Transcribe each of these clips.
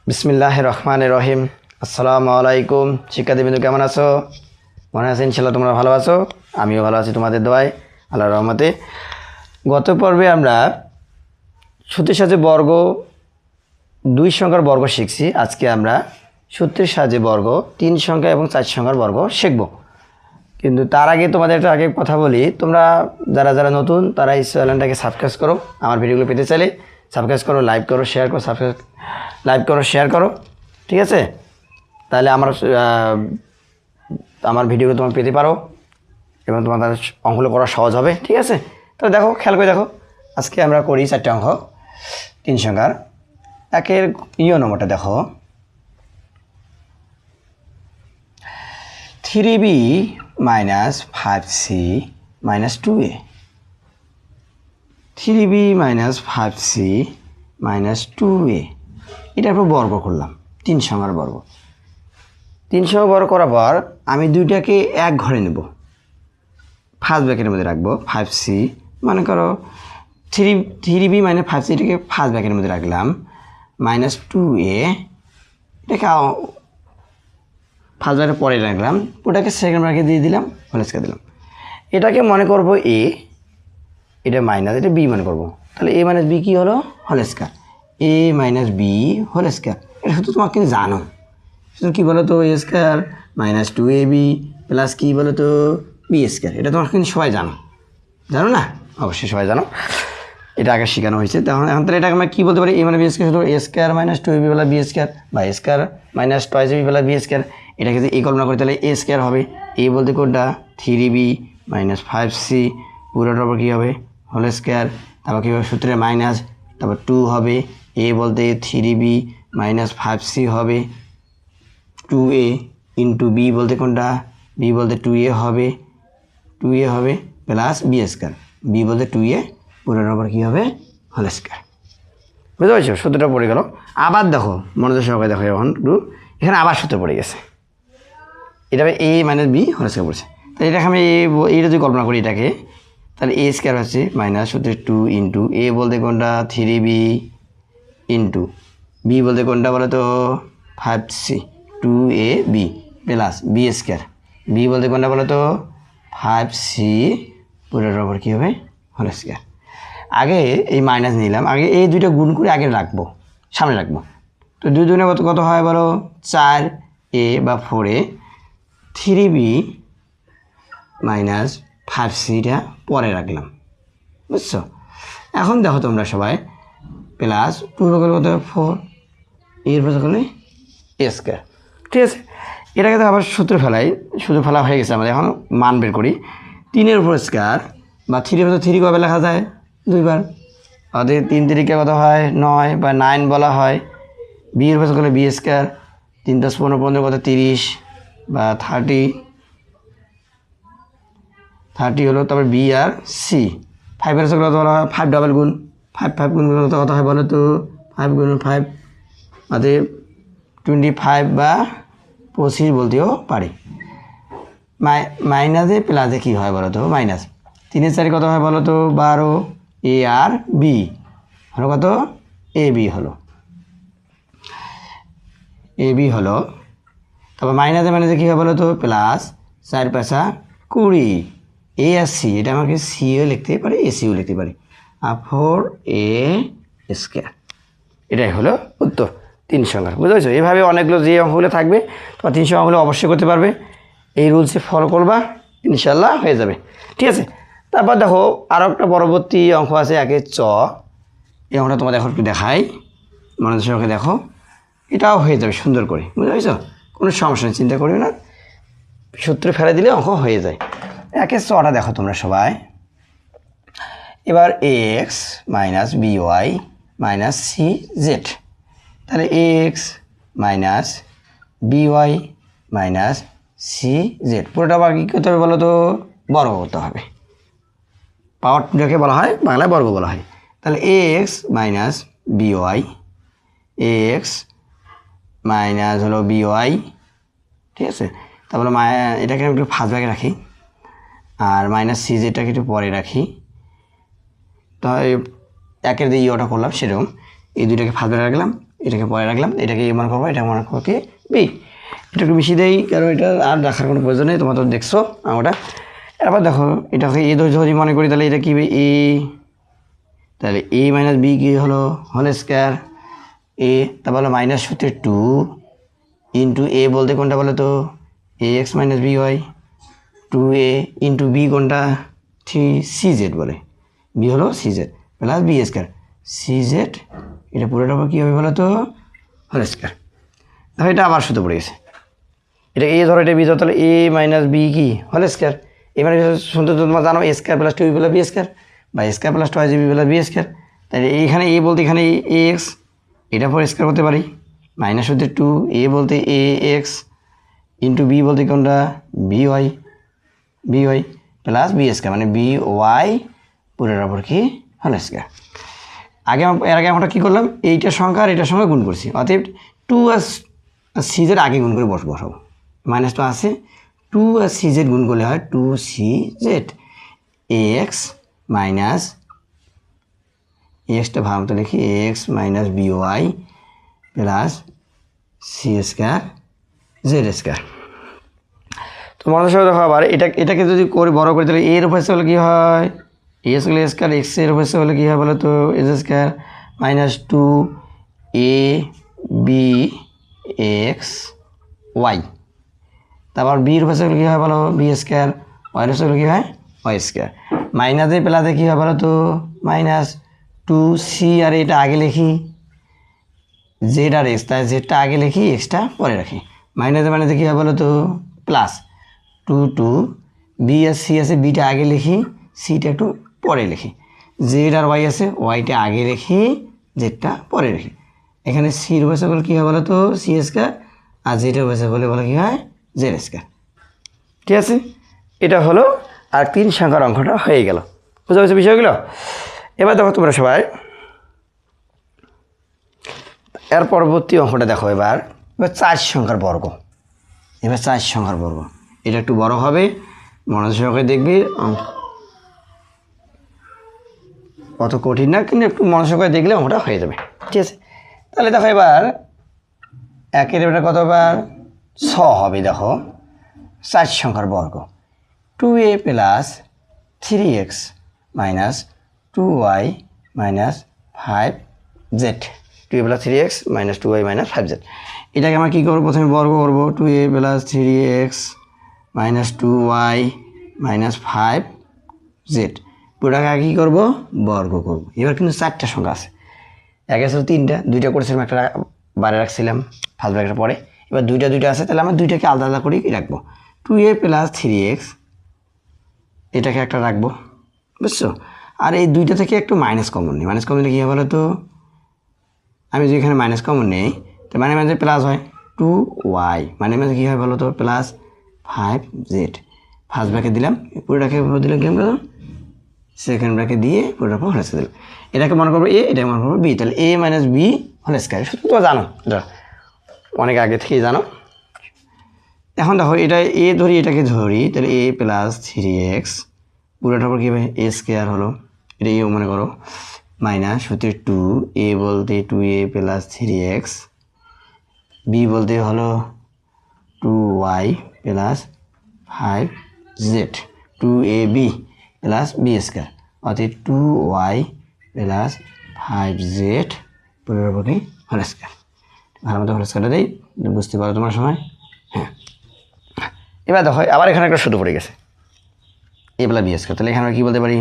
বিসমিল্লাহির রহমানির রহিম। আসসালামু আলাইকুম। শিক্ষার্থীবৃন্দ কেমন আছো? মনে আছে ইনশাল্লাহ তোমরা ভালো আছো, আমিও ভালো আছি তোমাদের দোয়ায়, আল্লাহর রহমতে। গত পর্বে আমরা সূত্রের সাহায্যে বর্গ, দুই সংখ্যার বর্গ শিখছি। আজকে আমরা সূত্রের সাহায্যে বর্গ, তিন সংখ্যা এবং চার সংখ্যার বর্গ শিখব। কিন্তু তার আগে তোমাদের একটা আগে কথা বলি, তোমরা যারা যারা নতুন তারা এই চ্যানেলটাকে সাবস্ক্রাইব করো। আমার ভিডিওগুলো পেতে চাইলে সাবস্ক্রাইব করো, লাইক করো, শেয়ার করো, লাইক করো, শেয়ার করো, ঠিক আছে? তাহলে আমার ভিডিওগুলো তোমরা পেতে পারো এবং তোমাদের অঙ্কগুলো করা সহজ হবে, ঠিক আছে? তাহলে দেখো, খেয়াল করে দেখো, আজকে আমরা করি চারটে অঙ্ক তিন সংখ্যার। একের নম্বরটা দেখো, 3b minus 5c minus 2a। 3b minus 5c minus 2a, এটার উপর বর্গ করলাম, তিন সংখ্যার বর্গ। তিন সংখ্যা বর্গ করার পর আমি দুইটাকে এক ঘরে নেব, ফার্স্ট ব্র্যাকেটের মধ্যে রাখবো। 5c মনে করো 3b মানে 5c, এটাকে ফার্স্ট ব্র্যাকেটের মধ্যে রাখলাম, মাইনাস 2a এটাকে ফার্স্ট ব্র্যাকেট পরে রাখলাম, ওটাকে সেকেন্ড ব্র্যাকেট দিয়ে দিলাম, হোল স্কয়ার দিলাম। এটাকে মনে করব a, এটা মাইনাস, এটা b মনে করব। তাহলে a মাইনাস b কী হলো? Whole square. a minus b whole square. এটা শুধু তোমাকে কিন্তু জানো, শুধু কী বলো তো, a square minus 2ab plus কী বলো তো, b স্কয়ার। এটা তোমার কিন্তু সবাই জানো, জানো না? অবশ্যই সবাই জানো, এটা আগে শেখানো হয়েছে। তাহলে এখন তাহলে এটাকে আমরা কী বলতে পারি? a মানে b স্কয়ার, শুধু a square minus 2ab plus b square, বা a square minus toys ab plus b square. এটাকে যদি কল্পনা করি তাহলে a স্কয়ার হবে। a বলতে কোনটা? 3b মাইনাস 5c, পুরোটার উপর কী হবে? Whole square. তারপর কী হবে? সূত্রে মাইনাস, তারপর 2 হবে। a বলতে 3b মাইনাস 5c হবে, 2a ইন্টু b বলতে কোনটা? b বলতে 2a হবে, 2a হবে প্লাস b স্কয়ার। b বলতে 2a, পুরোটার উপর কী হবে? Whole square. বুঝতে পারছো? সূত্রটা পড়ে গেল। আবার দেখো, মনোযোগ সহকারে দেখো, এখন এখানে আবার সূত্র পড়ে গেছে। এটা a minus b whole square পড়ছে। তাহলে এটাকে আমি এইটা যদি কল্পনা করি এটাকে, তাহলে a স্কয়ার হচ্ছে মাইনাস সূত্রে 2 ইন্টু a বলতে কোনটা? 3b ইন্টু b বলতে কোনটা বলো তো? 5c, 2ab plus b square. b বলতে কোনটা বলো তো? 5c, পুরোটার ওপর কী হবে? Whole square. আগে এই মাইনাস নিলাম, আগে এই দুইটা গুণ করে আগে রাখবো, সামনে রাখবো। তো দুই দুগুণে কত হয় বলো? 4a বা 4a, 3b মাইনাস 5cটা পরে রাখলাম, বুঝছো? এখন দেখো তোমরা সবাই, প্লাস পূর্ব করলে কত? 4, এর পর করলে a স্কয়ার, ঠিক আছে? এটাকে তো আবার সূত্র ফেলা হয়ে গেছে আমাদের। এখন মান বের করি। 3 উপর স্কয়ার বা 3 উপর 3 কবে লেখা যায়? দুইবার। আমাদের 3 তিরিকে কত হয়? 9 বা 9 বলা হয়। b এর উপর করলে b স্কয়ার, 3 + 15 15 কত? 30 বা 30 হলো। তারপর b আর c, 5 এর সাথে কত বলা হয়? 5 ডাবল গুণ, 5 গুণ করলে কত হয় বলো তো? 5 গুণ 5 আমাদের 25 বা 25 বলতেও পারি। মাইনাসে প্লাসে কী হয় বলো তো? মাইনাস 3 এর 4 কত হয় বলো তো? 12, a আর b হলো কত? ab হলো। তারপর মাইনাসে কী হয় বলো তো? প্লাস 4 × 5 = 20, a আর c, এটা আমাকে সিও লিখতে পারি, এসিও লিখতে পারি, আর 4a স্কয়ার। এটাই হলো উত্তর তিন সংখ্যার। বুঝতে পারছো? এইভাবে অনেকগুলো যে অঙ্কগুলো থাকবে তোমার 300 অঙ্কগুলো অবশ্যই করতে পারবে। এই রুলসে ফলো করবা, ইনশাল্লাহ হয়ে যাবে, ঠিক আছে? তারপর দেখো আরও একটা পরবর্তী অঙ্ক আছে, একে চ। এই অঙ্কটা তোমাদের এখন একটু দেখাই, মনোযোগ সহকারে দেখো। এটাও হয়ে যাবে সুন্দর করে, বুঝতে পারছো? কোনো সমস্যা নেই, চিন্তা করিও না, সূত্রে ফেলে দিলে অঙ্ক হয়ে যায়। একে চটা দেখো তোমরা সবাই। এবার ax minus by minus cz, তাহলে ax minus by minus cz পুরোটা আবার কী করতে হবে বলো তো? বর্গ করতে হবে। পাওয়ারটাকে বলা হয় বাংলায় বর্গ বলা হয়। তাহলে ax minus by, ax minus হলো by, ঠিক আছে? তারপরে এটাকে একটু ফার্স্ট ভাগে রাখি, আর মাইনাস czটাকে একটু পরে রাখি। তো একের দিয়ে ইটা করলাম, সেরকম এই দুইটাকে ফার্স্ট ভাগে রাখলাম, এটাকে পরে রাখলাম, এটাকে এ মনে করবো, এটা মনে করবো কি বি। এটা একটু মিশিয়ে দেই, কারণ এটা আর রাখার কোনো প্রয়োজন নেই, তোমরা তো দেখছো আমরা। এবার দেখো এটাকে এ যদি মনে করি তাহলে এটা কী হবে এ, তাহলে এ মাইনাস বি কী হলো হোল স্কোয়ার এ, তারপর হলো মাইনাস সূত্রে 2 ইন্টু এ বলতে কোনটা বলো তো A X minus B Y, 2a into B কোনটা 3cz বলে, বি হলো CZ plus B square CZ, এটা পুরোটা কী হবে বলো তো হোল স্কোয়ার। দেখো এটা আবার সূত্র পড়ে গেছে, এটা এ ধরো এটা বি ধরো, তাহলে এ মাইনাস বি কি হোল স্কোয়ার, এ মানে শুনতে তো তোমরা জানো a square plus 2 plus B square বা square plus 2ab plus B square. তাহলে এইখানে এ বলতে এখানে এ এক্স, এটা পর স্কোয়ার করতে পারি, মাইনাস হতে 2 এ বলতে এ এক্স ইন্টু বি বলতে কোনটা B Y, B Y plus B square মানে বি ওয়াই পুরোর ওপর কি হোল স্কোয়ার। এর আগে আমরা কী করলাম, এইটার সংখ্যা আর এটার সঙ্গে গুণ করছি, অতএব 2 আর সিজের আগে গুণ করে বসাবো, মাইনাস 2 আছে 2 আর সিজেড গুণ করলে হয় 2cz এক্স মাইনাস এক্সটা ভাগ মতো লিখি X minus B Y plus C square Z square. তো মনে সঙ্গে দেখো আবার এটাকে যদি করে বড় করে তাহলে এর উপর হলে কী হয় এ স্কোয়ার স্কোয়ার এক্সের উপর হলে কী হয় বলো তো S square minus 2a B X Y, তারপর বির উপর কী হয় বলো বি স্কোয়ার, ওয়াইয়ের উপর কী হয় ওয়াই স্কোয়ার, মাইনাসে প্লাসে কী হয় বলো তো মাইনাস 2c আর এটা আগে লিখি জেড আর এক্স, তাই জেডটা আগে লিখি এক্সটা পরে রাখি, মাইনাসে কী হয় বলো তো প্লাস 2 বি আর সি আছে বিটা আগে লিখি সিটা একটু পরে লিখি, জেড আর ওয়াই আছে ওয়াইটা আগে লিখি জেডটা পরে লিখি, এখানে সির বসে বলে কী হয় বলো তো সি স্কোয়ার আর জেডের বসে বলে কী হয় জেড স্কোয়ার। ঠিক আছে, এটা হলো আর 3 সংখ্যার অঙ্কটা হয়ে গেল, বুঝতে পারছো বিষয়গুলো। এবার দেখো তোমরা সবাই এর পরবর্তী অঙ্কটা দেখো, এবার 4 সংখ্যার বর্গ, এবার 4 সংখ্যার বর্গ, এটা একটু বড় হবে মনোযোগ করে দেখবি, অত কঠিন না কিন্তু একটু মনোযোগ করে দেখলে অঙ্কটা হয়ে যাবে। ঠিক আছে, তাহলে দেখো এবার একের এবার কতবার 6 হবে, দেখো 4 সংখ্যার বর্গ 2a plus 3x minus 2y minus 5z, 2a plus 3x minus 2y minus 5z, এটাকে আমরা কী করবো প্রথমে বর্গ করবো 2a plus 3x minus 2y minus 5z, পুরোটাকে কী করবো বর্গ করবো। এবার কিন্তু 4টা সংখ্যা আছে, একে ছিল 3টা, 2টা করেছিলাম একটা বারে রাখছিলাম ফার্স্ট ব্র্যাকেটের পরে, এবার 2টা আছে, তাহলে আমরা 2টাকে আলাদা আলাদা করেই রাখবো, 2a প্লাস 3x এটাকে একটা রাখবো, বুঝছো। আর এই 2টা থেকে একটু মাইনাস কমন নেই, মাইনাস কমন নিলে কী হয় বলো তো, আমি যদি এখানে মাইনাস কমন নেই তো মানে মাঝে প্লাস হয় 2y, মানে মাঝে কী হয় বলো তো প্লাস 5z, ফার্স্ট ব্র্যাকেট দিলাম পুরোটাকে দিলাম কেমন করলাম সেকেন্ড ব্র্যাকেট দিয়ে পুরোটা হোল স্কয়ার দিলাম, এটাকে মনে করবো এ, এটাকে মনে করবো বি, তাহলে a minus B whole square, শুধু তো জানো এটা অনেক আগে থেকেই জানো। এখন দেখো এটা এ ধরি এটাকে ধরি, তাহলে a প্লাস 3x পুরোটার পর কী হবে এ স্কোয়ার হলো, এটা এও মনে করো মাইনাস হচ্ছে 2a বলতে 2a প্লাস 3x, বি বলতে হলো 2y plus 5z, 2ab plus B square অর্থাৎ 2y প্লাস 5z পুরোটার পর হোল স্কোয়ার, ভালো মতো হোল স্কোয়ারটা দেই, বুঝতে পারো তোমার সময়। হ্যাঁ, এবার দেখো আবার এখানে একটা সূত্র পড়ে গেছে এ প্লাস বি স্কোয়ার, তাহলে এখানে আমরা কী বলতে পারি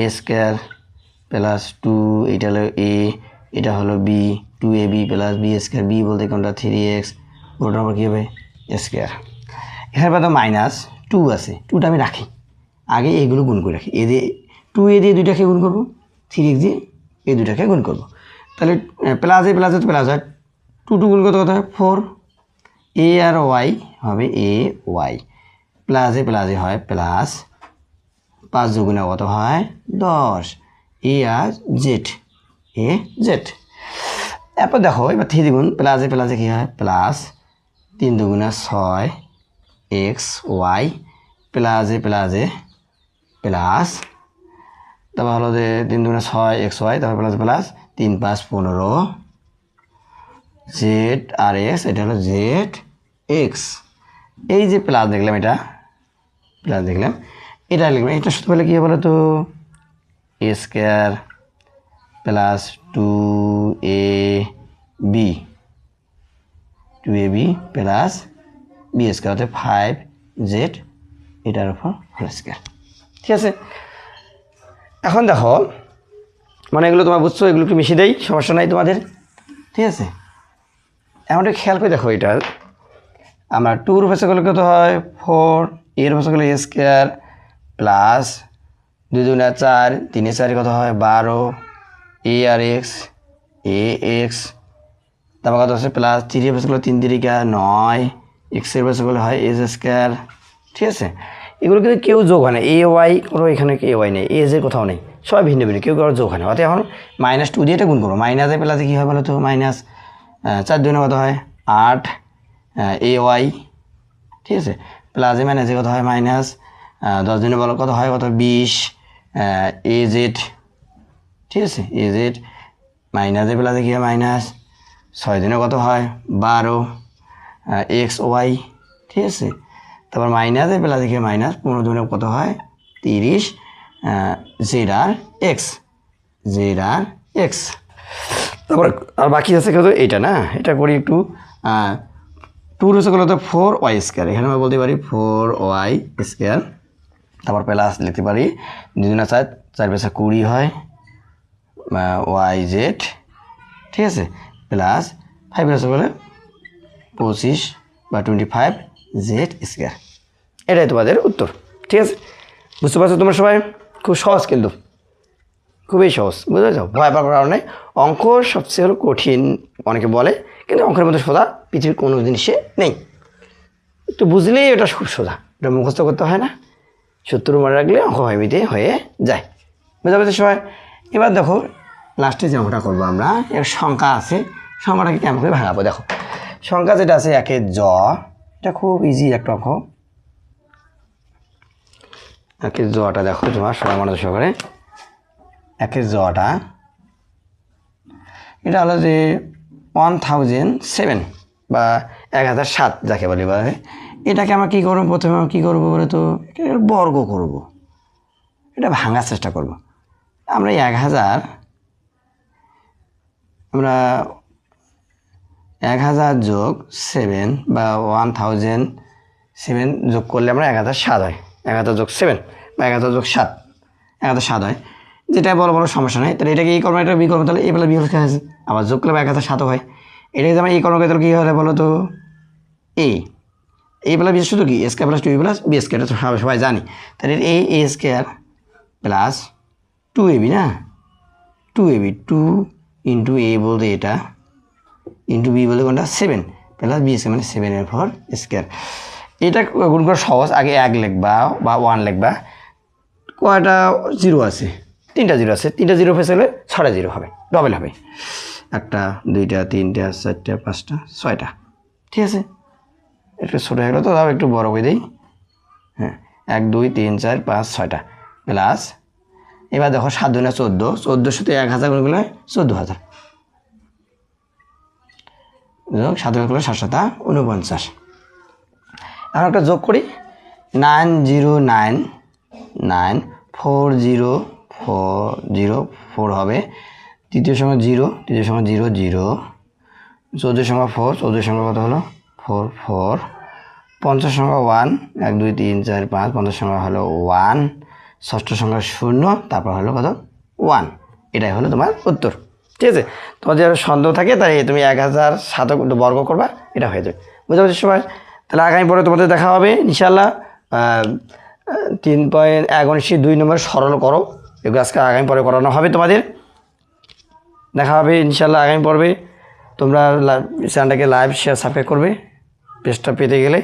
এ স্কোয়ার প্লাস 2 এটা হলো এ, এটা হলো B, 2ab plus B square, B বলতে কোনটা 3x ওটার আবার কী হবে স্কোয়ার। এখানে পাতা মাইনাস 2 আছে, 2টা আমি রাখি আগে, এগুলো গুণ করে রাখি, এ দিয়ে 2a দিয়ে 2টাকে গুণ করবো, 3x দিয়ে এই 2টাকে গুণ করবো, তাহলে প্লাস তো প্লাস হয় 2 গুণ করতে কত হয় 4, এ আর ওয়াই হবে এ ওয়াই, প্লাসে হয় প্লাস 5 দুগুণে কত হয় 10, এ আর জেড এ জেড। এরপর দেখো এবার 3 দ্বিগুণ প্লাসে কী হয় প্লাস 3 দুগুণে 6 এক্স ওয়াই, প্লাসে প্লাস তারপর হলো যে 3 দুগুণে 6 এক্স ওয়াই, তারপর প্লাস 3 5 15 জেড আর এক্স, এটা হলো জেড এক্স। এই যে প্লাস দেখলাম, এটা প্লাস দেখলাম, এটা লিখলাম, এটা শুধু বলে কী বলো তো a square plus 2ab plus B square অর্থাৎ 5z এটার উপর হোল স্কোয়ার। ঠিক আছে, এখন দেখো মানে এগুলো তোমার বুঝছো, এগুলো একটু মিশিয়ে দেই, সমস্যা নাই তোমাদের। ঠিক আছে, এখন একটু খেয়াল করে দেখো, এটা আমরা 2 উপর গেলে কত হয় 4, এর উপর গেলে এ স্কোয়ার প্লাস 2 2 4, 3 4 কত হয় 12, এ আর এক্স এ এক্স, তারপর কত হচ্ছে প্লাস 3 উপর গেলে 3 3 9, এক্সের উপর গেলে হয় এস স্কোয়ার। ঠিক আছে, এগুলো কিন্তু কেউ যোগ হয় না, এ ওয়াই কোনো এখানে এ ওয়াই নেই, এজের কোথাও নেই, সবাই ভিন্ন ভিন্ন, কেউ কারো যোগ হয় না। অর্থাৎ এখন -2 দিয়ে এটা গুণ করবো, মাইনাসে প্লাসে কী হয় বলো তো মাইনাস 4 2 কত হয় 8 এ ওয়াই। ঠিক আছে, প্লাসে মাইনাসে কত হয় মাইনাস 10 দিনে বলো কত হয় কত 20 এ জেড। ঠিক আছে, এ জেড মাইনাসে প্লাসে কী হয় মাইনাস 6 দিনে কত হয় 12 এক্স ওয়াই। ঠিক আছে, তারপর মাইনাসে প্লাসে কী হয় মাইনাস 15 দিনে কত হয় 30 জেড আর এক্স, জেড আর এক্স। তারপর আর বাকি আছে কত এইটা না, এটা করি একটু 2 রয়েছে কত 4y স্কোয়ার, এখানে আমরা বলতে পারি 4y স্কোয়ার। তারপর প্লাস লিখতে পারি 2 2 4, 4 5 20 হয় ওয়াই জেড। ঠিক আছে, প্লাস 5 রয়েছে বলে 25 বা 25 জেড স্কোয়ার। এটাই তোমাদের উত্তর। ঠিক আছে, বুঝতে পারছো তোমরা সবাই? খুব সহজ কিন্তু, খুবই সহজ, বুঝতে পারছো? ভয় পাওয়ার কারণে, অঙ্ক সবচেয়ে হলো কঠিন অনেকে বলে, কিন্তু অঙ্কের মধ্যে সোজা পৃথিবীর কোনো জিনিসে নেই। একটু বুঝলেই এটা খুব সোজা, এটা মুখস্থ করতে হয় না, সূত্র মনে রাখলে অঙ্ক এমনিতে হয়ে যায়। বুঝতে পারছো সবাই? এবার দেখো লাস্টে যে অঙ্কটা করবো আমরা, এর সংখ্যা আছে, সংখ্যাটাকে কেমন করে ভাঙাবো। দেখো সংখ্যা যেটা আছে 1 এর জ, এটা খুব ইজি একটা অঙ্ক। 1 এর জটা দেখো তোমার সবাই মনোযোগ সহকারে, 1 এর জটা এটা হলো যে 1007 বা 1007 যাকে বলি বলে। এটাকে আমরা কী করবো, প্রথমে কী করবো বলে তো বর্গ করব, এটা ভাঙার চেষ্টা করব। আমরা 1000 যোগ 7 বা 1007 যোগ করলে আমরা 1007 হয়, 1000 যোগ 7 বা 1000 যোগ 7, 1007 হয়, যেটা বড় বড় সমস্যা নেই। তাহলে এটাকে এই কর্ম, এটা বি কর্ম, তাহলে এই বেলা বি হচ্ছে আবার যোগ করলে 1007 হয়। এটাকে যেমন এই কর্মকে তাহলে কী হলে বলো তো এই বেলা বিশেষ শুধু কি a square plus 2 plus B square, এটা সবাই জানি। তাহলে এ স্কোয়ার প্লাস 2ab না, 2ab 2 ইন্টু এ বলতে এটা ইন্টু বি বলতে কোনটা 7 প্লাস বি স্কোয়ার মানে 7 4 স্কোয়ার। এটা গুণ করা সহজ, আগে 1 লিখবা বা 1 লিখবা, কয়টা জিরো আছে 3টা জিরো আছে, 3টা জিরো ফেস হলে 6টা জিরো হবে, ডবল হবে, 1টা 2টা 3টা 4টা 5টা 6টা। ঠিক আছে, একটু ছোটো হয়ে গেলো তো, তাও একটু বড় করে দিই। হ্যাঁ, 1 2 3 4 5 6টা প্লাস, এবার দেখো 7 2 14, 14 সাথে 1000 গুণ করলে 14000 যোগ 7 গুণ করলে 7 7 49। এখন একটা যোগ করি, 90940404 হবে, তৃতীয় সংখ্যা 0, তৃতীয় সংখ্যা 0 0, চৌদ্দ সংখ্যা 4, চৌদ্দ সংখ্যা কত হলো 4 4, পঞ্চাশ সংখ্যা 1 1 2 3 4 5, পঞ্চাশ সংখ্যা হলো 1, ষষ্ঠ সংখ্যা 0, তারপর হলো কত 1। এটাই হলো তোমার উত্তর। ঠিক আছে, তোমার যদি সন্দেহ থাকে তাই তুমি 1007 বর্গ করবা, এটা হয়ে যাবে। বুঝতে পারছো সবাই? তাহলে আগামী পরে তোমাদের দেখা হবে ইনশাল্লাহ। 3.1 নম্বর সরল করো, এগুলো আজকে আগামী পরে করানো হবে তোমাদের। দেখা হবে ইনশাল্লাহ আগামী পর্বে। তোমরা চ্যানেলটাকে লাইভ শেয়ার সাবস্ক্রাইব করবে, পেজটা পেতে গেলে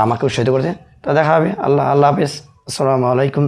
আমাকে উৎসাহিত করতে। তো দেখা হবে। আল্লাহ হাফেজ, আসসালামু আলাইকুম।